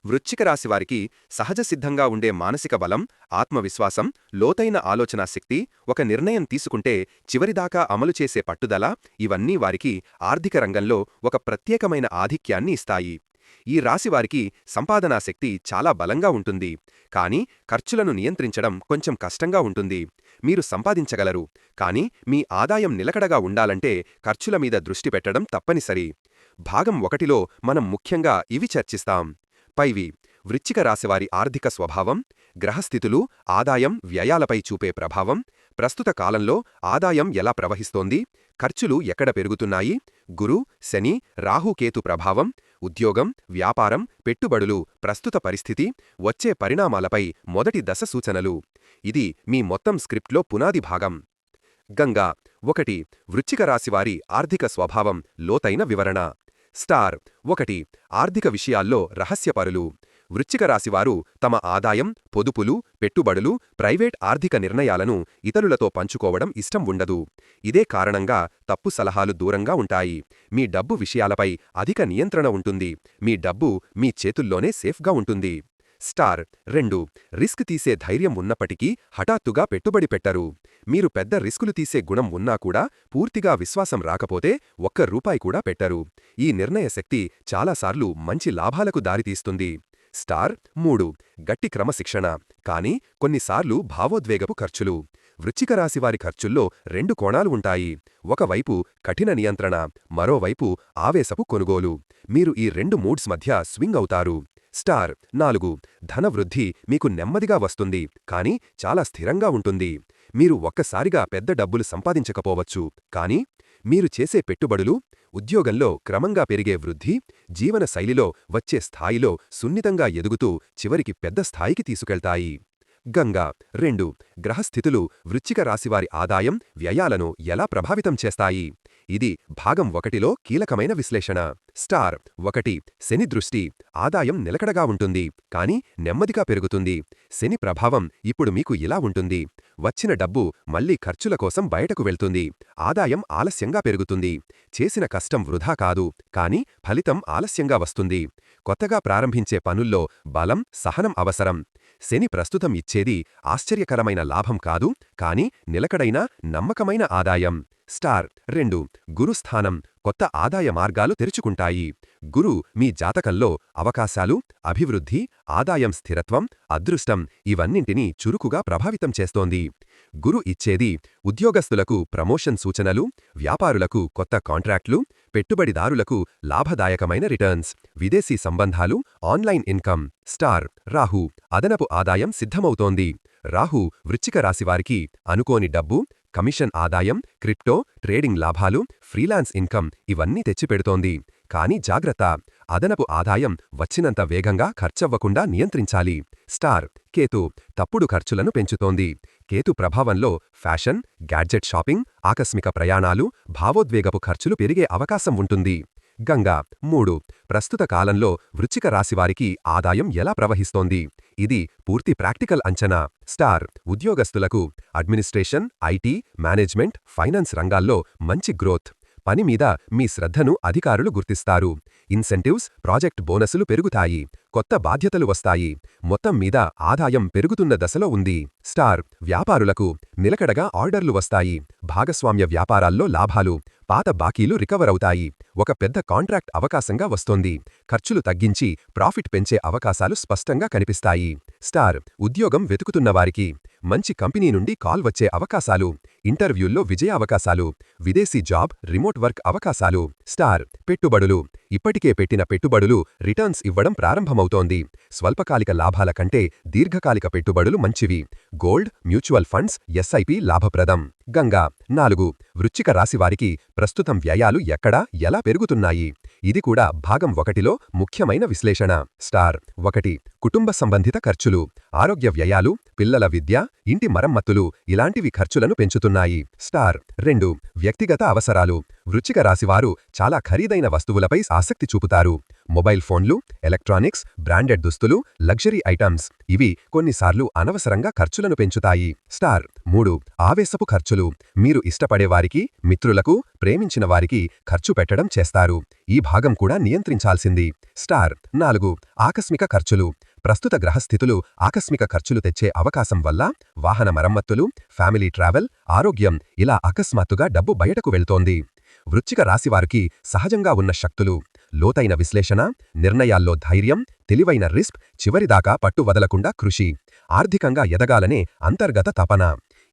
వృశ్చిక రాశివారికి సహజ సిద్ధంగా ఉండే మానసిక బలం, ఆత్మవిశ్వాసం, లోతైన ఆలోచనా శక్తి, ఒక నిర్ణయం తీసుకుంటే చివరిదాకా అమలు చేసే పట్టుదల, ఇవన్నీ వారికి ఆర్థిక రంగంలో ఒక ప్రత్యేకమైన ఆధిక్యాన్ని ఇస్తాయి. ఈ రాశివారికి సంపాదనాశక్తి చాలా బలంగా ఉంటుంది. కానీ ఖర్చులను నియంత్రించడం కొంచెం కష్టంగా ఉంటుంది. మీరు సంపాదించగలరు, కానీ మీ ఆదాయం నిలకడగా ఉండాలంటే ఖర్చుల మీద దృష్టి పెట్టడం తప్పనిసరి. భాగం 1లో మనం ముఖ్యంగా ఇవి చర్చిస్తాం. పైవి: వృశ్చిక రాశివారి ఆర్థిక స్వభావం, గ్రహస్థితులు ఆదాయం, వ్యయాలపై చూపే ప్రభావం, ప్రస్తుత కాలంలో ఆదాయం ఎలా ప్రవహిస్తోంది, ఖర్చులు ఎక్కడ పెరుగుతున్నాయి, గురు, శని, రాహుకేతు ప్రభావం, ఉద్యోగం, వ్యాపారం, పెట్టుబడులు, ప్రస్తుత పరిస్థితి, వచ్చే పరిణామాలపై మొదటి దశ సూచనలు. ఇది మీ మొత్తం స్క్రిప్ట్లో పునాది భాగం. గంగా 1. వృశ్చిక రాశివారి ఆర్థిక స్వభావం, లోతైన వివరణ. స్టార్ 1. ఆర్థిక విషయాల్లో రహస్యపరులు. వృశ్చిక రాశివారు తమ ఆదాయం, పొదుపులు, పెట్టుబడులు, ప్రైవేట్ ఆర్థిక నిర్ణయాలను ఇతరులతో పంచుకోవడం ఇష్టం ఉండదు. ఇదే కారణంగా తప్పు సలహాలు దూరంగా ఉంటాయి. మీ డబ్బు విషయాలపై అధిక నియంత్రణ ఉంటుంది. మీ డబ్బు మీ చేతుల్లోనే సేఫ్గా ఉంటుంది. స్టార్ 2. రిస్క్ తీసే ధైర్యం ఉన్నప్పటికీ హఠాత్తుగా పెట్టుబడి పెట్టరు. మీరు పెద్ద రిస్కులు తీసే గుణం ఉన్నా కూడా పూర్తిగా విశ్వాసం రాకపోతే ఒక్క రూపాయి కూడా పెట్టరు. ఈ నిర్ణయశక్తి చాలాసార్లు మంచి లాభాలకు దారితీస్తుంది. స్టార్ 3. గట్టి క్రమశిక్షణ, కానీ కొన్నిసార్లు భావోద్వేగపు ఖర్చులు. వృశ్చిక రాశివారి ఖర్చుల్లో 2 కోణాలు ఉంటాయి. ఒకవైపు కఠిన నియంత్రణ, మరోవైపు ఆవేశపు కొనుగోలు. మీరు ఈ 2 మూడ్స్ మధ్య స్వింగ్ అవుతారు. స్టార్ 4. ధనవృద్ధి మీకు నెమ్మదిగా వస్తుంది, కానీ చాలా స్థిరంగా ఉంటుంది. మీరు ఒక్కసారిగా పెద్ద డబ్బులు సంపాదించకపోవచ్చు, కానీ మీరు చేసే పెట్టుబడులు, ఉద్యోగంలో క్రమంగా పెరిగే వృద్ధి, జీవన శైలిలో వచ్చే స్థాయిలో సున్నితంగా ఎదుగుతూ చివరికి పెద్ద స్థాయికి తీసుకెళ్తాయి. గంగా 2. గ్రహస్థితులు వృశ్చిక రాశివారి ఆదాయం, వ్యయాలను ఎలా ప్రభావితం చేస్తాయి? ఇది భాగం 1లో కీలకమైన విశ్లేషణ. స్టార్ 1. శని దృష్టి. ఆదాయం నిలకడగా ఉంటుంది, కానీ నెమ్మదిగా పెరుగుతుంది. శని ప్రభావం ఇప్పుడు మీకు ఇలా ఉంటుంది: వచ్చిన డబ్బు మళ్లీ ఖర్చుల కోసం బయటకు వెళ్తుంది. ఆదాయం ఆలస్యంగా పెరుగుతుంది. చేసిన కష్టం వృధా కాదు, కానీ ఫలితం ఆలస్యంగా వస్తుంది. కొత్తగా ప్రారంభించే పనుల్లో బలం, సహనం అవసరం. శని ప్రస్తుతం ఇచ్చేది ఆశ్చర్యకరమైన లాభం కాదు, కానీ నిలకడైన, నమ్మకమైన ఆదాయం. స్టార్ 2. గురుస్థానం. కొత్త ఆదాయ మార్గాలు తెరుచుకుంటాయి. గురు మీ జాతకంలో అవకాశాలు, అభివృద్ధి, ఆదాయం, స్థిరత్వం, అదృష్టం ఇవన్నింటినీ చురుకుగా ప్రభావితం చేస్తోంది. గురు ఇచ్చేది ఉద్యోగస్తులకు ప్రమోషన్ సూచనలు, వ్యాపారులకు కొత్త కాంట్రాక్ట్లు, పెట్టుబడిదారులకు లాభదాయకమైన రిటర్న్స్, విదేశీ సంబంధాలు, ఆన్లైన్ ఇన్కమ్. స్టార్ రాహు. అదనపు ఆదాయం సిద్ధమవుతోంది. రాహు వృశ్చిక రాశివారికి అనుకోని డబ్బు, కమిషన్ ఆదాయం, క్రిప్టో, ట్రేడింగ్ లాభాలు, ఫ్రీలాన్స్ ఇన్కమ్ ఇవన్నీ తెచ్చిపెడుతోంది. కానీ జాగ్రత్త, అదనపు ఆదాయం వచ్చినంత వేగంగా ఖర్చవ్వకుండా నియంత్రించాలి. స్టార్ కేతు. తప్పుడు ఖర్చులను పెంచుతోంది. కేతు ప్రభావంలో ఫ్యాషన్, గ్యాడ్జెట్ షాపింగ్, ఆకస్మిక ప్రయాణాలు, భావోద్వేగపు ఖర్చులు పెరిగే అవకాశం ఉంటుంది. గంగా 3. ప్రస్తుత కాలంలో వృశ్చిక రాశివారికి ఆదాయం ఎలా ప్రవహిస్తోంది? ఇది పూర్తి ప్రాక్టికల్ అంచనా. స్టార్ ఉద్యోగస్తులకు అడ్మినిస్ట్రేషన్, ఐటీ, మేనేజ్మెంట్, ఫైనాన్స్ రంగాల్లో మంచి గ్రోత్. పని మీద మీ శ్రద్ధను అధికారులు గుర్తిస్తారు. ఇన్సెంటివ్స్, ప్రాజెక్ట్ బోనసులు పెరుగుతాయి. కొత్త బాధ్యతలు వస్తాయి. మొత్తం మీద ఆదాయం పెరుగుతున్న దశలో ఉంది. స్టార్ వ్యాపారులకు నిలకడగా ఆర్డర్లు వస్తాయి. భాగస్వామ్య వ్యాపారాల్లో లాభాలు. పాత బాకీలు రికవర్ అవుతాయి. ఒక పెద్ద కాంట్రాక్ట్ అవకాశంగా వస్తోంది. ఖర్చులు తగ్గించి ప్రాఫిట్ పెంచే అవకాశాలు స్పష్టంగా కనిపిస్తాయి. స్టార్ ఉద్యోగం వెతుకుతున్నవారికి మంచి కంపెనీ నుండి కాల్ వచ్చే అవకాశాలు. ఇంటర్వ్యూల్లో విజయ అవకాశాలు. విదేశీ జాబ్, రిమోట్ వర్క్ అవకాశాలు. స్టార్ పెట్టుబడులు. ఇప్పటికే పెట్టిన పెట్టుబడులు రిటర్న్స్ ఇవ్వడం ప్రారంభమవుతోంది. స్వల్పకాలిక లాభాల కంటే దీర్ఘకాలిక పెట్టుబడులు మంచివి. గోల్డ్, మ్యూచువల్ ఫండ్స్, ఎస్ఐపి లాభప్రదం. గంగా 4. వృశ్చిక రాశివారికి ప్రస్తుతం వ్యయాలు ఎక్కడ, ఎలా పెరుగుతున్నాయి? ఇది కూడా భాగం 1లో ముఖ్యమైన విశ్లేషణ. స్టార్ 1. కుటుంబ సంబంధిత ఖర్చులు. ఆరోగ్య వ్యయాలు, పిల్లల విద్య, ఇంటి మరమ్మతులు ఇలాంటివి ఖర్చులను పెంచుతున్నాయి. స్టార్ 2. వ్యక్తిగత అవసరాలు. వృశ్చిక రాశివారు చాలా ఖరీదైన వస్తువులపై ఆసక్తి చూపుతారు. మొబైల్ ఫోన్లు, ఎలక్ట్రానిక్స్, బ్రాండెడ్ దుస్తులు, లగ్జరీ ఐటమ్స్ ఇవి కొన్నిసార్లు అనవసరంగా ఖర్చులను పెంచుతాయి. స్టార్ 3 ఆవేశపు ఖర్చులు. మీరు ఇష్టపడేవారికి, మిత్రులకు, ప్రేమించిన వారికి ఖర్చు పెట్టడం చేస్తారు. ఈ భాగం కూడా నియంత్రించాల్సింది. స్టార్ 4 ఆకస్మిక ఖర్చులు. ప్రస్తుత గ్రహస్థితులు ఆకస్మిక ఖర్చులు తెచ్చే అవకాశం వల్ల వాహన మరమ్మతులు, ఫ్యామిలీ ట్రావెల్, ఆరోగ్యం ఇలా అకస్మాత్తుగా డబ్బు బయటకు వెళ్తోంది. వృశ్చిక రాశివారికి సహజంగా ఉన్న శక్తులు: లోతైన విశ్లేషణ, నిర్ణయాల్లో ధైర్యం, తెలివైన రిస్క్, చివరిదాకా పట్టు వదలకుండా కృషి, ఆర్థికంగా ఎదగాలనే అంతర్గత తపన.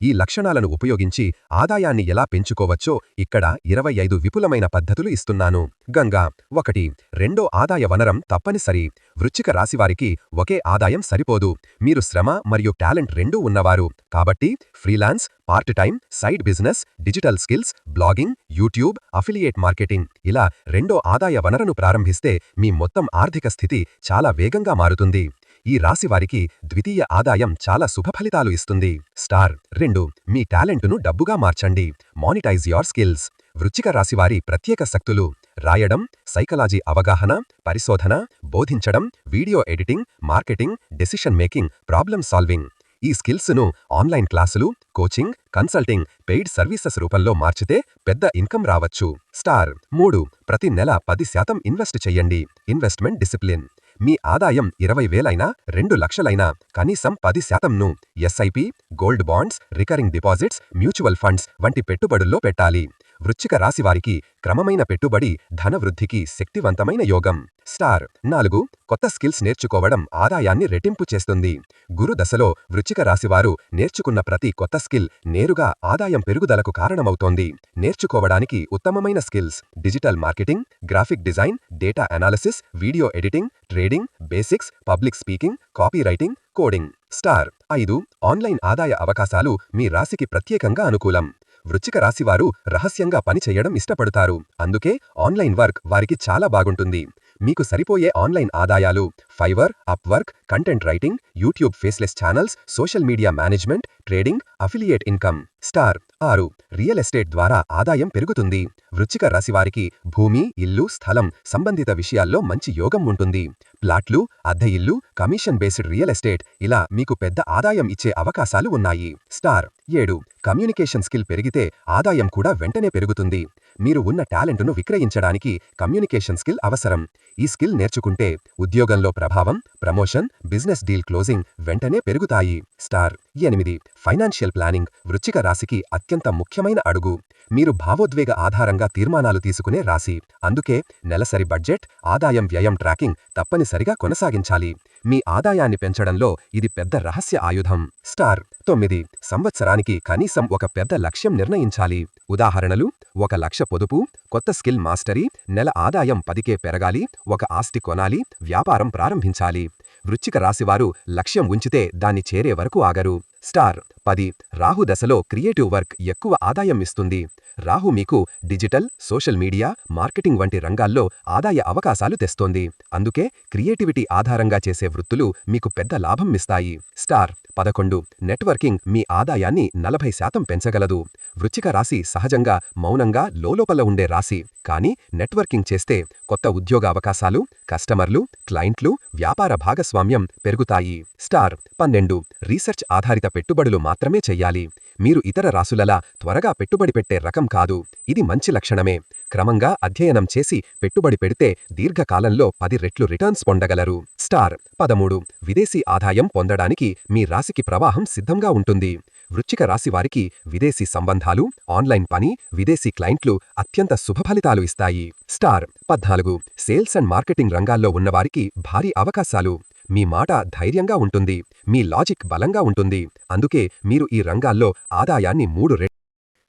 ఈ లక్షణాలను ఉపయోగించి ఆదాయాన్ని ఎలా పెంచుకోవచ్చో ఇక్కడ 25 విపులమైన పద్ధతులు ఇస్తున్నాను. గంగా 1 రెండో ఆదాయ వనరం తప్పనిసరి. వృశ్చిక రాశివారికి ఒకే ఆదాయం సరిపోదు. మీరు శ్రమ మరియు టాలెంట్ రెండూ ఉన్నవారు. కాబట్టి freelance, part time, side business, digital skills, blogging, YouTube, affiliate marketing ఇలా రెండో ఆదాయ వనరును ప్రారంభిస్తే మీ మొత్తం ఆర్థిక స్థితి చాలా వేగంగా మారుతుంది. ఈ రాశివారికి ద్వితీయ ఆదాయం చాలా శుభఫలితాలు ఇస్తుంది. స్టార్ 2 మీ టాలెంటును డబ్బుగా మార్చండి. Monetize your skills. వృశ్చిక రాశివారి ప్రత్యేక శక్తులు: రాయడం, సైకలాజీ అవగాహన, పరిశోధన, బోధించడం, video editing, marketing, decision making, problem solving. ఈ స్కిల్స్ను ఆన్లైన్ క్లాసులు, కోచింగ్, కన్సల్టింగ్, పెయిడ్ సర్వీసెస్ రూపంలో మార్చితే పెద్ద ఇన్కమ్ రావచ్చు. స్టార్ 3 ప్రతి నెల 10% ఇన్వెస్ట్ చెయ్యండి. Investment discipline. మీ ఆదాయం 20,000 2 లక్షలైనా కనీసం 10%ను SIP, gold bonds, recurring deposits, mutual funds వంటి పెట్టుబడుల్లో పెట్టాలి. వృశ్చిక రాశివారికి క్రమమైన పెట్టుబడి ధనవృద్ధికి శక్తివంతమైన యోగం. స్టార్ 4 కొత్త స్కిల్స్ నేర్చుకోవడం ఆదాయాన్ని రెట్టింపు చేస్తుంది. గురు దశలో వృశ్చిక రాశివారు నేర్చుకున్న ప్రతి కొత్త స్కిల్ నేరుగా ఆదాయం పెరుగుదలకు కారణమవుతోంది. నేర్చుకోవడానికి ఉత్తమమైన skills: digital marketing, graphic design, data analysis, video editing, trading, basics, public speaking, copy writing, coding. Star 5 online ఆదాయ అవకాశాలు మీ రాశికి ప్రత్యేకంగా అనుకూలం. వృశ్చిక రాశివారు రహస్యంగా పని చెయ్యడం ఇష్టపడతారు. అందుకే ఆన్లైన్ వర్క్ వారికి చాలా బాగుంటుంది. మీకు సరిపోయే ఆన్లైన్ ఆదాయాలు: Fiverr, Upwork, content writing, YouTube faceless channels, social media management, trading, affiliate income. Star 6 real estate ద్వారా ఆదాయం పెరుగుతుంది. వృశ్చిక రాశివారికి భూమి, ఇల్లు, స్థలం సంబంధిత విషయాల్లో మంచి యోగం ఉంటుంది. ప్లాట్లు, అద్దె ఇల్లు, కమిషన్ బేస్డ్ రియల్ ఎస్టేట్ ఇలా మీకు పెద్ద ఆదాయం ఇచ్చే అవకాశాలు ఉన్నాయి. స్టార్ 7 కమ్యూనికేషన్ స్కిల్ పెరిగితే ఆదాయం కూడా వెంటనే పెరుగుతుంది. మీరు ఉన్న టాలెంటును విక్రయించడానికి కమ్యూనికేషన్ స్కిల్ అవసరం. ఈ స్కిల్ నేర్చుకుంటే ఉద్యోగంలో ప్రభావం, ప్రమోషన్, బిజినెస్ డీల్ క్లోజింగ్ వెంటనే పెరుగుతాయి. స్టార్ 8 ఫైనాన్షియల్ ప్లానింగ్ వృశ్చిక రాశికి అత్యంత ముఖ్యమైన అడుగు. మీరు భావోద్వేగ ఆధారంగా తీర్మానాలు తీసుకునే రాశి. అందుకే నెలసరి బడ్జెట్, ఆదాయం వ్యయం ట్రాకింగ్ తప్పనిసరిగా కొనసాగించాలి. మీ ఆదాయాన్ని పెంచడంలో ఇది పెద్ద రహస్య ఆయుధం. స్టార్ 9 సంవత్సరానికి కనీసం ఒక పెద్ద లక్ష్యం నిర్ణయించాలి. ఉదాహరణలు: 1 లక్ష పొదుపు, కొత్త స్కిల్ మాస్టరీ, నెల ఆదాయం 10K పెరగాలి, ఒక ఆస్తి కొనాలి, వ్యాపారం ప్రారంభించాలి. వృశ్చిక రాశివారు లక్ష్యం ఉంచితే దాన్ని చేరే వరకు ఆగరు. స్టార్ 10 రాహు దశలో క్రియేటివ్ వర్క్ ఎక్కువ ఆదాయం ఇస్తుంది. రాహు మీకు డిజిటల్, సోషల్ మీడియా, మార్కెటింగ్ వంటి రంగాల్లో ఆదాయ అవకాశాలు తెస్తోంది. అందుకే క్రియేటివిటీ ఆధారంగా చేసే వృత్తులు మీకు పెద్ద లాభం ఇస్తాయి. స్టార్ 11 నెట్వర్కింగ్ మీ ఆదాయాన్ని 40% పెంచగలదు. వృశ్చిక రాశి సహజంగా మౌనంగా లోలోపల ఉండే రాశి. కానీ నెట్వర్కింగ్ చేస్తే కొత్త ఉద్యోగ అవకాశాలు, కస్టమర్లు, క్లయింట్లు, వ్యాపార భాగస్వామ్యం పెరుగుతాయి. స్టార్ 12 రీసెర్చ్ ఆధారిత పెట్టుబడులు మాత్రమే చెయ్యాలి. మీరు ఇతర రాశులలా త్వరగా పెట్టుబడి పెట్టే రకం కాదు. ఇది మంచి లక్షణమే. క్రమంగా అధ్యయనం చేసి పెట్టుబడి పెడితే దీర్ఘకాలంలో 10 రెట్లు రిటర్న్స్ పొందగలరు. స్టార్ 13 విదేశీ ఆదాయం పొందడానికి మీ రాశికి ప్రవాహం సిద్ధంగా ఉంటుంది. వృశ్చిక రాశివారికి విదేశీ సంబంధాలు, ఆన్లైన్ పని, విదేశీ క్లయింట్లు అత్యంత శుభఫలితాలు ఇస్తాయి. స్టార్ 14 సేల్స్ అండ్ మార్కెటింగ్ రంగాల్లో ఉన్నవారికి భారీ అవకాశాలు. మీ మాట ధైర్యంగా ఉంటుంది. మీ లాజిక్ బలంగా ఉంటుంది. అందుకే మీరు ఈ రంగాల్లో ఆదాయాన్ని 3 రెట్లు.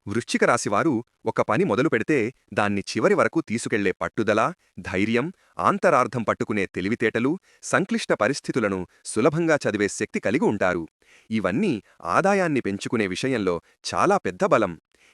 వృశ్చిక రాశివారు ఒక పని మొదలు పెడితే దాన్ని చివరి వరకు తీసుకెళ్లే పట్టుదల, ధైర్యం, ఆంతరార్థం పట్టుకునే తెలివితేటలు, సంక్లిష్ట పరిస్థితులను సులభంగా చదివే శక్తి కలిగి ఉంటారు. ఇవన్నీ ఆదాయాన్ని పెంచుకునే విషయంలో చాలా పెద్ద బలం.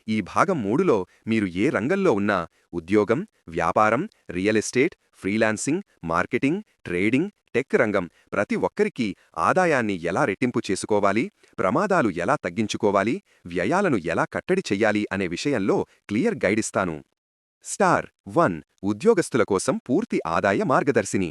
ఈ భాగం 3లో మీరు ఏ రంగంలో ఉన్నా ఉద్యోగం, వ్యాపారం, real estate, freelancing, marketing, trading, tech రంగం ప్రతి ఒక్కరికీ ఆదాయాన్ని ఎలా రెట్టింపు చేసుకోవాలి, ప్రమాదాలు ఎలా తగ్గించుకోవాలి, వ్యయాలను ఎలా కట్టడి చెయ్యాలి అనే విషయంలో క్లియర్ గైడ్ ఇస్తాను. స్టార్ 1 ఉద్యోగస్తుల కోసం పూర్తి ఆదాయ మార్గదర్శిని.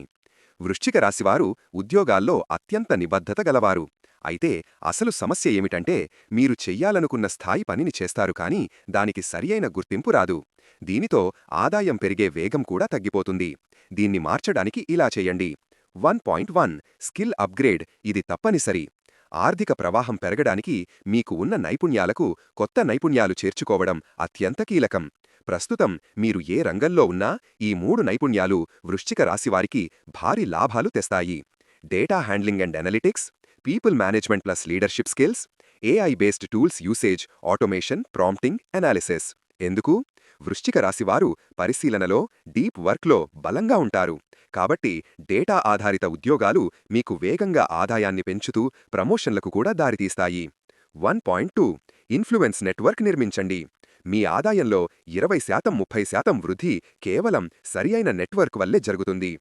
వృశ్చిక రాశివారు ఉద్యోగాల్లో అత్యంత నిబద్ధత గలవారు. అయితే అసలు సమస్య ఏమిటంటే మీరు చెయ్యాలనుకున్న స్థాయి పనిని చేస్తారు కానీ దానికి సరియైన గుర్తింపు రాదు. దీనితో ఆదాయం పెరిగే వేగం కూడా తగ్గిపోతుంది. దీన్ని మార్చడానికి ఇలా చేయండి. 1.1 స్కిల్ అప్గ్రేడ్. ఇది తప్పనిసరి. ఆర్థిక ప్రవాహం పెరగడానికి మీకు ఉన్న నైపుణ్యాలకు కొత్త నైపుణ్యాలు చేర్చుకోవడం అత్యంత కీలకం. ప్రస్తుతం మీరు ఏ రంగంలో ఉన్నా ఈ 3 నైపుణ్యాలు వృశ్చిక రాశివారికి భారీ లాభాలు తెస్తాయి. Data handling and analytics, people management plus leadership skills, AI based tools usage, automation, prompting, analysis. ఎందుకు? వృశ్చిక రాశివారు పరిశీలనలో, డీప్ వర్క్లో బలంగా ఉంటారు. కాబట్టి డేటా ఆధారిత ఉద్యోగాలు మీకు వేగంగా ఆదాయాన్ని పెంచుతూ ప్రమోషన్లకు కూడా దారితీస్తాయి. 1.2 ఇన్ఫ్లుయెన్స్ నెట్వర్క్ నిర్మించండి. మీ ఆదాయంలో 20% 30% వృద్ధి కేవలం సరియైన నెట్వర్క్ వల్లే జరుగుతుంది.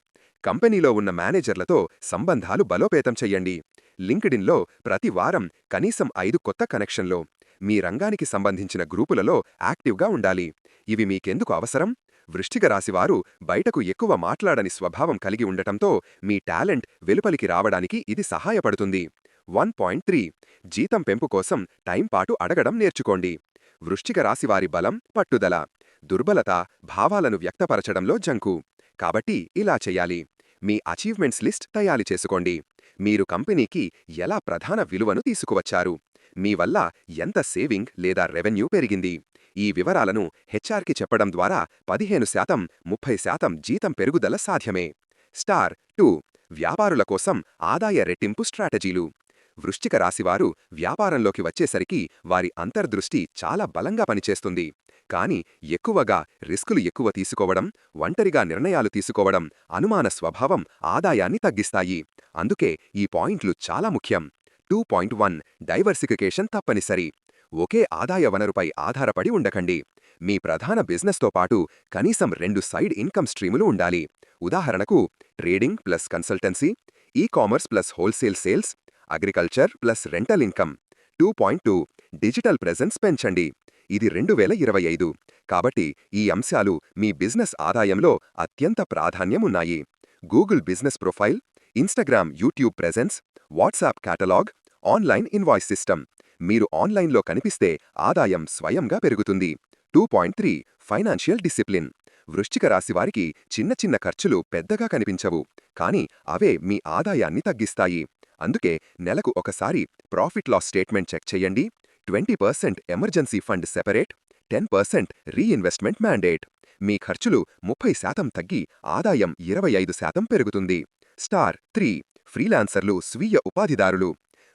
కంపెనీలో ఉన్న మేనేజర్లతో సంబంధాలు బలోపేతం చెయ్యండి. లింక్డ్ఇన్లో ప్రతి వారం కనీసం 5 కొత్త కనెక్షన్లో. మీ రంగానికి సంబంధించిన గ్రూపులలో యాక్టివ్గా ఉండాలి. ఇవి మీకెందుకు అవసరం? వృశ్చిక రాశివారు బయటకు ఎక్కువ మాట్లాడని స్వభావం కలిగి ఉండటంతో మీ టాలెంట్ వెలుపలికి రావడానికి ఇది సహాయపడుతుంది. 1.3 జీతం పెంపు కోసం టైంపాటు అడగడం నేర్చుకోండి. వృశ్చిక రాశివారి బలం పట్టుదల, దుర్బలత భావాలను వ్యక్తపరచడంలో జంకు. కాబట్టి ఇలా చెయ్యాలి. మీ అచీవ్మెంట్స్ లిస్ట్ తయారు చేసుకోండి. మీరు కంపెనీకి ఎలా ప్రధాన విలువను తీసుకువచ్చారు? మీ వల్ల ఎంత సేవింగ్ లేదా రెవెన్యూ పెరిగింది? ఈ వివరాలను హెచ్ఆర్కి చెప్పడం ద్వారా 15% 30% జీతం పెరుగుదల సాధ్యమే. స్టార్ 2 వ్యాపారుల కోసం ఆదాయ రెట్టింపు స్ట్రాటజీలు. వృశ్చిక రాశివారు వ్యాపారంలోకి వచ్చేసరికి వారి అంతర్దృష్టి చాలా బలంగా పనిచేస్తుంది. కాని ఎక్కువగా రిస్కులు ఎక్కువ తీసుకోవడం, ఒంటరిగా నిర్ణయాలు తీసుకోవడం, అనుమాన స్వభావం ఆదాయాన్ని తగ్గిస్తాయి. అందుకే ఈ పాయింట్లు చాలా ముఖ్యం. 2.1 డైవర్సిఫికేషన్ తప్పనిసరి. ఒకే ఆదాయ వనరుపై ఆధారపడి ఉండకండి. మీ ప్రధాన బిజినెస్తో పాటు కనీసం 2 సైడ్ ఇన్కమ్ స్ట్రీములు ఉండాలి. ఉదాహరణకు trading plus consultancy, ecommerce plus wholesale sales, agriculture plus rental income. 2.2 digital presence పెంచండి. ఇది 2025. కాబట్టి ఈ అంశాలు మీ బిజినెస్ ఆదాయంలో అత్యంత ప్రాధాన్యమున్నాయి. Google business profile, Instagram YouTube presence, WhatsApp catalogue, online invoice system. మీరు ఆన్లైన్లో కనిపిస్తే ఆదాయం స్వయంగా పెరుగుతుంది. 2.3 ఫైనాన్షియల్ డిసిప్లిన్. వృశ్చిక రాశివారికి చిన్న చిన్న ఖర్చులు పెద్దగా కనిపించవు, కానీ అవే మీ ఆదాయాన్ని తగ్గిస్తాయి. అందుకే నెలకు ఒకసారి ప్రాఫిట్ లాస్ స్టేట్మెంట్ చెక్ చేయండి. 20% emergency fund separate, 10% reinvestment mandate. మీ ఖర్చులు 30% తగ్గి ఆదాయం 25% పెరుగుతుంది. స్టార్ 3 ఫ్రీలాన్సర్లు స్వీయ ఉపాధిదారులు.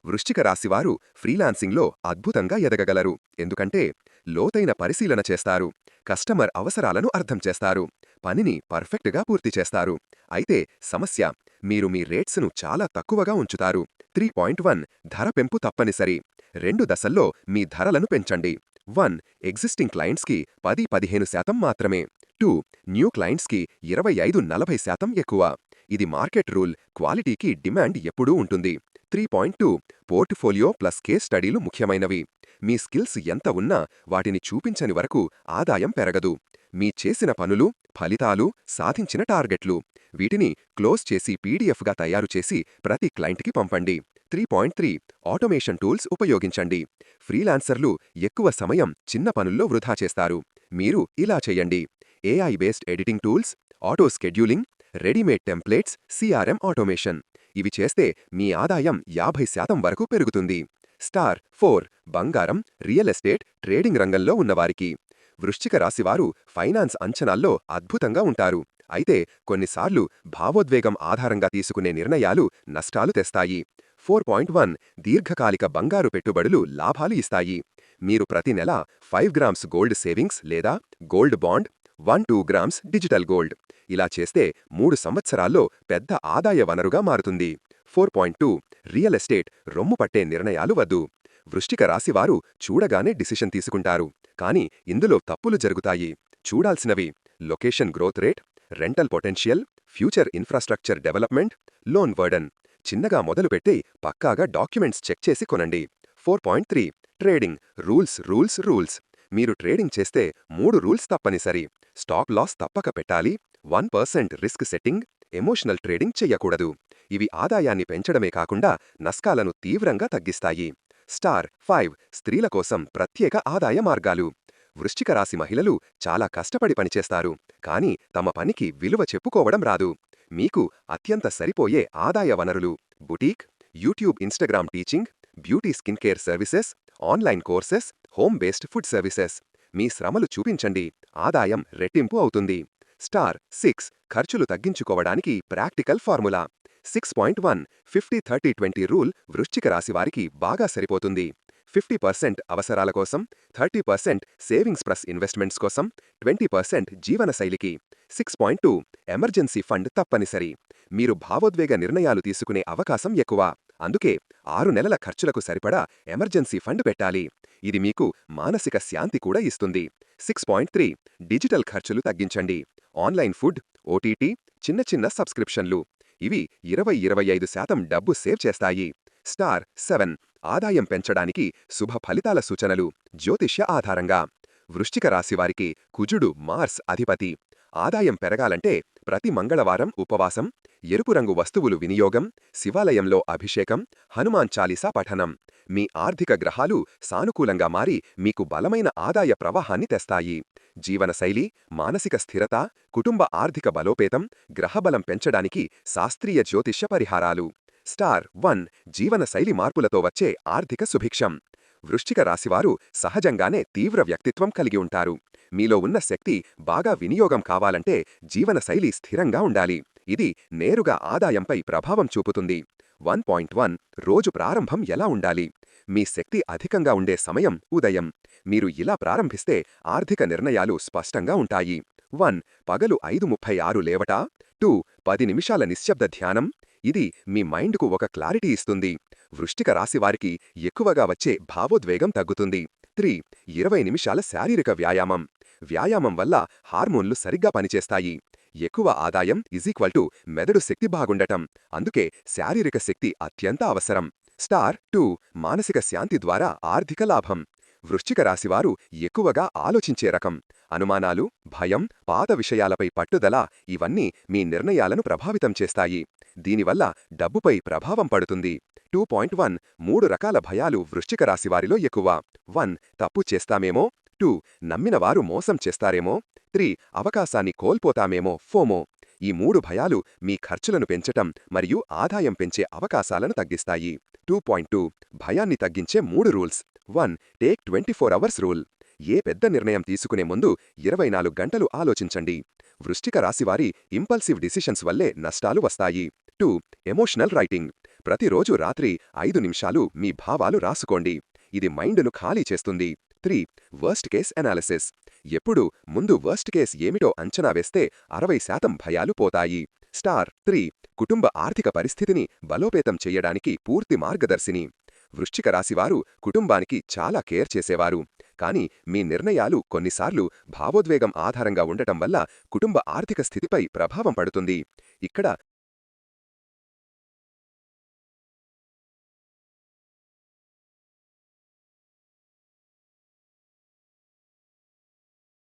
వృశ్చిక రాశివారు ఫ్రీలాన్సింగ్లో అద్భుతంగా ఎదగగలరు. ఎందుకంటే లోతైన పరిశీలన చేస్తారు, కస్టమర్ అవసరాలను అర్థం చేస్తారు, పనిని పర్ఫెక్ట్గా పూర్తి చేస్తారు. అయితే సమస్య, మీరు మీ రేట్స్ను చాలా తక్కువగా ఉంచుతారు. 3.1 ధర పెంపు తప్పనిసరి. 2 దశల్లో మీ ధరలను పెంచండి. 1 ఎగ్జిస్టింగ్ క్లయింట్స్కి 10-15% మాత్రమే. 2 న్యూ క్లయింట్స్కి 25-40% ఎక్కువ. ఇది మార్కెట్ రూల్. క్వాలిటీకి డిమాండ్ ఎప్పుడూ ఉంటుంది. 3.2 పోర్ట్ఫోలియో ప్లస్ కేస్ స్టడీలు ముఖ్యమైనవి. మీ స్కిల్స్ ఎంత ఉన్నా వాటిని చూపించని వరకు ఆదాయం పెరగదు. మీ చేసిన పనులు, ఫలితాలు, సాధించిన టార్గెట్లు, వీటిని క్లోజ్ చేసి పీడీఎఫ్గా తయారు చేసి ప్రతి క్లయింట్కి పంపండి. 3.3 ఆటోమేషన్ టూల్స్ ఉపయోగించండి. ఫ్రీలాన్సర్లు ఎక్కువ సమయం చిన్న పనుల్లో వృధా చేస్తారు. మీరు ఇలా చేయండి. AI based editing tools, auto scheduling, readymade templates, CRM automation. ఇవి చేస్తే మీ ఆదాయం 50% వరకు పెరుగుతుంది. స్టార్ 4 బంగారం, రియల్ ఎస్టేట్, ట్రేడింగ్ రంగంలో ఉన్నవారికి. వృశ్చిక రాశివారు ఫైనాన్స్ అంచనాల్లో అద్భుతంగా ఉంటారు. అయితే కొన్నిసార్లు భావోద్వేగం ఆధారంగా తీసుకునే నిర్ణయాలు నష్టాలు తెస్తాయి. 4.1 దీర్ఘకాలిక బంగారు పెట్టుబడులు లాభాలు ఇస్తాయి. మీరు ప్రతి నెల 5 గ్రామ్స్ గోల్డ్ సేవింగ్స్ లేదా gold bond, 1-2 grams digital gold. ఇలా చేస్తే 3 సంవత్సరాల్లో పెద్ద ఆదాయ వనరుగా మారుతుంది. 4.2 రియల్ ఎస్టేట్ రొమ్ము పట్టే నిర్ణయాలు వద్దు. వృశ్చిక రాశివారు చూడగానే డిసిషన్ తీసుకుంటారు, కానీ ఇందులో తప్పులు జరుగుతాయి. చూడాల్సినవి location growth rate, rental potential, future infrastructure development, loan burden. చిన్నగా మొదలుపెట్టి పక్కాగా డాక్యుమెంట్స్ చెక్ చేసి కొనండి. 4.3 ట్రేడింగ్ రూల్స్ రూల్స్ రూల్స్. మీరు ట్రేడింగ్ చేస్తే 3 రూల్స్ తప్పనిసరి. స్టాప్ లాస్ తప్పక పెట్టాలి. 1% రిస్క్ సెట్టింగ్, ఎమోషనల్ ట్రేడింగ్ చెయ్యకూడదు. ఇవి ఆదాయాన్ని పెంచడమే కాకుండా నష్టాలను తీవ్రంగా తగ్గిస్తాయి. స్టార్ 5 స్త్రీల కోసం ప్రత్యేక ఆదాయ మార్గాలు. వృశ్చిక రాశి మహిళలు చాలా కష్టపడి పనిచేస్తారు, కానీ తమ పనికి విలువ చెప్పుకోవడం రాదు. మీకు అత్యంత సరిపోయే ఆదాయ వనరులు: boutique, YouTube, Instagram teaching, beauty skin care services, online courses, home based food services. మీ శ్రమలు చూపించండి, ఆదాయం రెట్టింపు అవుతుంది. స్టార్ 6 ఖర్చులు తగ్గించుకోవడానికి ప్రాక్టికల్ ఫార్ములా. 6.1 50-30-20 రూల్ వృశ్చిక రాశివారికి బాగా సరిపోతుంది. 50% అవసరాల కోసం, 30% సేవింగ్స్ ప్లస్ ఇన్వెస్ట్మెంట్స్ కోసం, 20% జీవనశైలికి. 6.2 ఎమర్జెన్సీ ఫండ్ తప్పనిసరి. మీరు భావోద్వేగ నిర్ణయాలు తీసుకునే అవకాశం ఎక్కువ, అందుకే 6 నెలల ఖర్చులకు సరిపడా ఎమర్జెన్సీ ఫండ్ పెట్టాలి. ఇది మీకు మానసిక శాంతి కూడా ఇస్తుంది. 6.3 డిజిటల్ ఖర్చులు తగ్గించండి. ఆన్లైన్ ఫుడ్, ఓటీటీ, చిన్న చిన్న సబ్స్క్రిప్షన్లు. ఇవి 20-25% డబ్బు సేవ్ చేస్తాయి. స్టార్ 7 ఆదాయం పెంచడానికి శుభ ఫలితాల సూచనలు జ్యోతిష్య ఆధారంగా. వృశ్చిక రాశివారికి కుజుడు మార్స్ అధిపతి. ఆదాయం పెరగాలంటే ప్రతి మంగళవారం ఉపవాసం, ఎరుపు రంగు వస్తువులు వినియోగం, శివాలయంలో అభిషేకం, హనుమాన్ చాలీసా పఠనం. మీ ఆర్థిక గ్రహాలు సానుకూలంగా మారి మీకు బలమైన ఆదాయ ప్రవాహాన్ని తెస్తాయి. జీవనశైలి, మానసిక స్థిరత, కుటుంబ ఆర్థిక బలోపేతం, గ్రహబలం పెంచడానికి శాస్త్రీయ జ్యోతిష్య పరిహారాలు. స్టార్ 1 జీవనశైలి మార్పులతో వచ్చే ఆర్థిక సుభిక్షం. వృశ్చిక రాశివారు సహజంగానే తీవ్ర వ్యక్తిత్వం కలిగి ఉంటారు. మీలో ఉన్న శక్తి బాగా వినియోగం కావాలంటే జీవనశైలి స్థిరంగా ఉండాలి. ఇది నేరుగా ఆదాయంపై ప్రభావం చూపుతుంది. 1.1 రోజు ప్రారంభం ఎలా ఉండాలి? మీ శక్తి అధికంగా ఉండే సమయం ఉదయం. మీరు ఇలా ప్రారంభిస్తే ఆర్థిక నిర్ణయాలు స్పష్టంగా ఉంటాయి. 1 పగలు 5:36 లేవట. 2 10 నిమిషాల నిశ్శబ్ద ధ్యానం. ఇది మీ మైండ్కు ఒక క్లారిటీ ఇస్తుంది. వృశ్చిక రాశివారికి ఎక్కువగా వచ్చే భావోద్వేగం తగ్గుతుంది. 3 20 నిమిషాల శారీరక వ్యాయామం. వ్యాయామం వల్ల హార్మోన్లు సరిగ్గా పనిచేస్తాయి. ఎక్కువ ఆదాయం మెదడు శక్తి బాగుండటం, అందుకే శారీరక శక్తి అత్యంత అవసరం. స్టార్ 2 మానసిక శాంతి ద్వారా ఆర్థిక లాభం. వృశ్చిక రాశివారు ఎక్కువగా ఆలోచించే రకం. అనుమానాలు, భయం, పాత విషయాలపై పట్టుదల ఇవన్నీ మీ నిర్ణయాలను ప్రభావితం చేస్తాయి. దీనివల్ల డబ్బుపై ప్రభావం పడుతుంది. 2.1 3 రకాల భయాలు వృశ్చిక రాశివారిలో ఎక్కువ. 1 తప్పు చేస్తామేమో, 2 నమ్మిన వారు మోసం చేస్తారేమో, 3 అవకాశాన్ని కోల్పోతామేమో ఫోమో. ఈ 3 భయాలు మీ ఖర్చులను పెంచటం మరియు ఆదాయం పెంచే అవకాశాలను తగ్గిస్తాయి. 2.2 భయాన్ని తగ్గించే 3 రూల్స్. 1 take 24 hours rule. ఏ పెద్ద నిర్ణయం తీసుకునే ముందు 24 గంటలు ఆలోచించండి. వృశ్చిక రాశివారి ఇంపల్సివ్ డిసిషన్స్ వల్లే నష్టాలు వస్తాయి. 2 ఎమోషనల్ రైటింగ్. ప్రతిరోజు రాత్రి 5 నిమిషాలు మీ భావాలు రాసుకోండి. ఇది మైండ్ను ఖాళీ చేస్తుంది. 3 వర్స్ట్ కేస్ అనాలిసిస్. ఎప్పుడు ముందు వర్స్ట్ కేస్ ఏమిటో అంచనా వేస్తే 60% భయాలు పోతాయి. స్టార్ 3 కుటుంబ ఆర్థిక పరిస్థితిని బలోపేతం చెయ్యడానికి పూర్తి మార్గదర్శిని. వృశ్చిక రాశివారు కుటుంబానికి చాలా కేర్ చేసేవారు, కానీ మీ నిర్ణయాలు కొన్నిసార్లు భావోద్వేగం ఆధారంగా ఉండటం వల్ల కుటుంబ ఆర్థిక స్థితిపై ప్రభావం పడుతుంది. ఇక్కడ